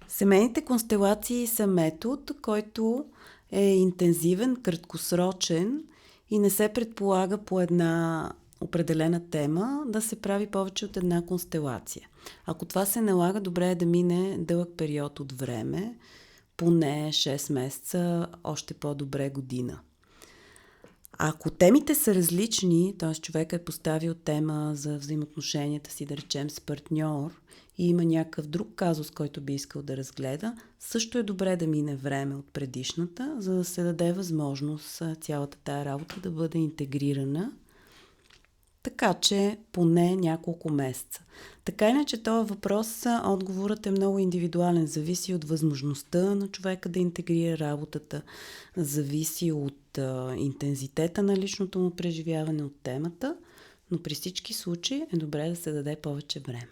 Семейните констелации са метод, който е интензивен, краткосрочен и не се предполага по една определена тема да се прави повече от една констелация. Ако това се налага, добре е да мине дълъг период от време, поне 6 месеца, още по-добре година. Ако темите са различни, т.е. човек е поставил тема за взаимоотношенията си, да речем, с партньор и има някакъв друг казус, който би искал да разгледа, също е добре да мине време от предишната, за да се даде възможност цялата тая работа да бъде интегрирана, така че поне няколко месеца. Така иначе този въпрос, отговорът е много индивидуален, зависи от възможността на човека да интегрира работата, зависи от интензитета на личното му преживяване, от темата, но при всички случаи е добре да се даде повече време.